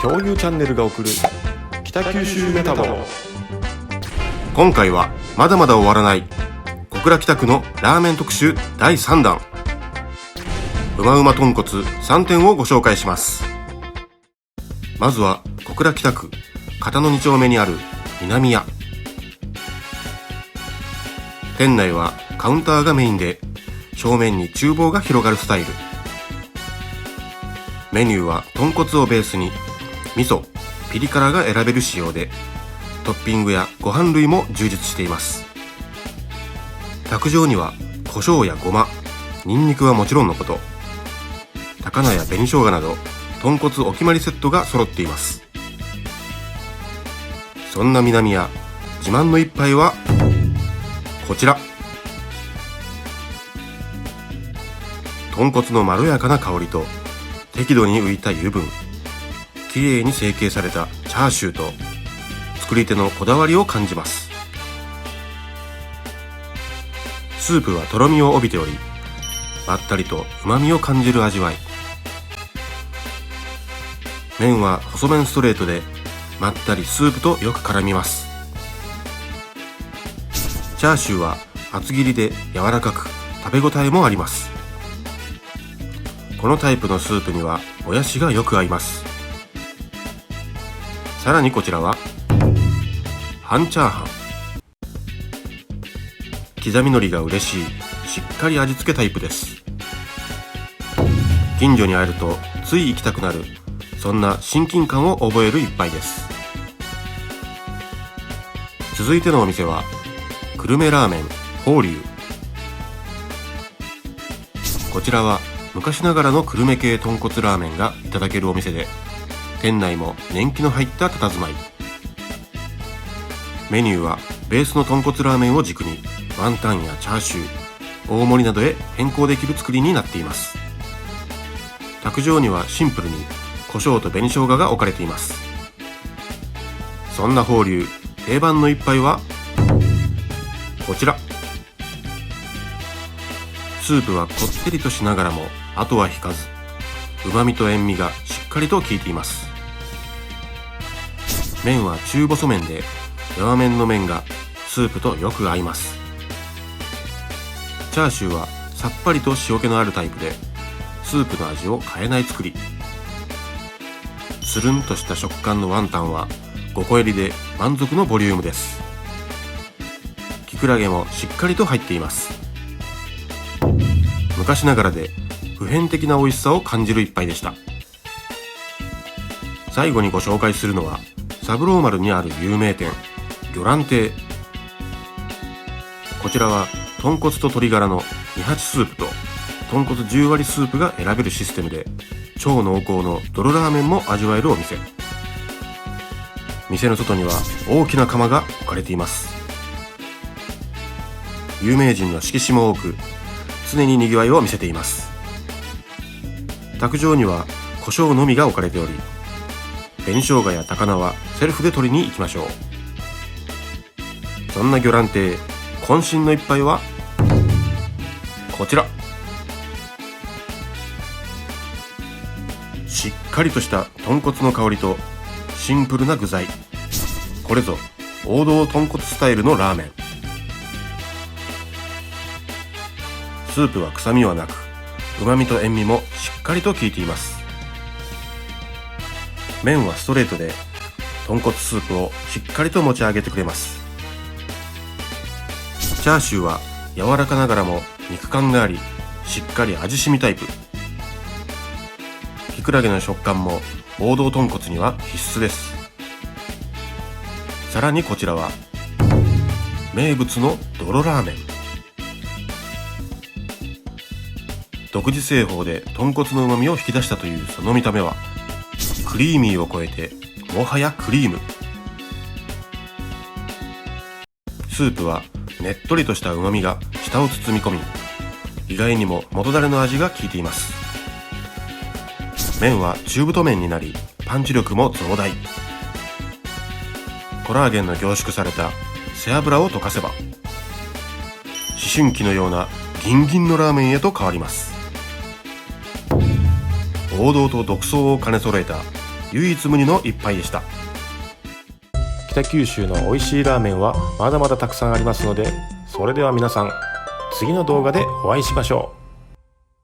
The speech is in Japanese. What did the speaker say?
恐竜チャンネルが送る北九州メタボ。今回はまだまだ終わらない小倉北区のラーメン特集第3弾、うまうま豚骨3点をご紹介します。まずは小倉北区片野2丁目にある南屋。店内はカウンターがメインで、正面に厨房が広がるスタイル。メニューは豚骨をベースに味噌、ピリ辛が選べる仕様で、トッピングやご飯類も充実しています。卓上には胡椒やごま、ニンニクはもちろんのこと、高菜や紅生姜など豚骨お決まりセットが揃っています。そんな南屋自慢の一杯はこちら。豚骨のまろやかな香りと適度に浮いた油分、きれいに成形されたチャーシューと作り手のこだわりを感じます。スープはとろみを帯びており、まったりとうまみを感じる味わい。麺は細麺ストレートで、まったりスープとよく絡みます。チャーシューは厚切りで柔らかく、食べ応えもあります。このタイプのスープにはもやしがよく合います。さらにこちらは半チャーハン。刻み海苔が嬉しいしっかり味付けタイプです。近所にあるとつい行きたくなる、そんな親近感を覚える一杯です。続いてのお店は久留米ラーメン法隆。こちらは昔ながらの久留米系豚骨ラーメンがいただけるお店で、店内も年季の入った佇まい。メニューはベースの豚骨ラーメンを軸にワンタンやチャーシュー、大盛りなどへ変更できる作りになっています。卓上にはシンプルに胡椒と紅生姜が置かれています。そんな法隆定番の一杯はこちら。スープはこってりとしながらも後は引かず、うまみと塩味がしっかりと効いています。麺は中細麺で、柔麺の麺がスープとよく合います。チャーシューはさっぱりと塩気のあるタイプで、スープの味を変えない作り。つるんとした食感のワンタンは5個入りで満足のボリュームです。きくらげもしっかりと入っています。昔ながらで普遍的な美味しさを感じる一杯でした。最後にご紹介するのは三郎丸にある有名店魚卵亭。こちらは豚骨と鶏ガラの二八スープと豚骨10割スープが選べるシステムで、超濃厚の泥ラーメンも味わえるお店。店の外には大きな窯が置かれています。有名人の色紙も多く、常に賑わいを見せています。卓上には胡椒のみが置かれており、紅生姜や高菜はセルフで取りに行きましょう。そんな魚卵亭渾身の一杯はこちら。しっかりとした豚骨の香りとシンプルな具材、これぞ王道豚骨スタイルのラーメン。スープは臭みはなく、うまみと塩味もしっかりと効いています。麺はストレートで、豚骨スープをしっかりと持ち上げてくれます。チャーシューは柔らかながらも肉感があり、しっかり味しみタイプ。きくらげの食感も王道豚骨には必須です。さらにこちらは名物の泥ラーメン。独自製法で豚骨の旨味を引き出したというその見た目は、クリーミーを超えてもはやクリーム。スープはねっとりとした旨味が舌を包み込み、意外にも元だれの味が効いています。麺は中太麺になり、パンチ力も増大。コラーゲンの凝縮された背脂を溶かせば、思春期のようなギンギンのラーメンへと変わります。王道と独創を兼ね揃えた唯一無二の一杯でした。北九州の美味しいラーメンはまだまだたくさんありますので、それでは皆さん次の動画でお会いしましょう。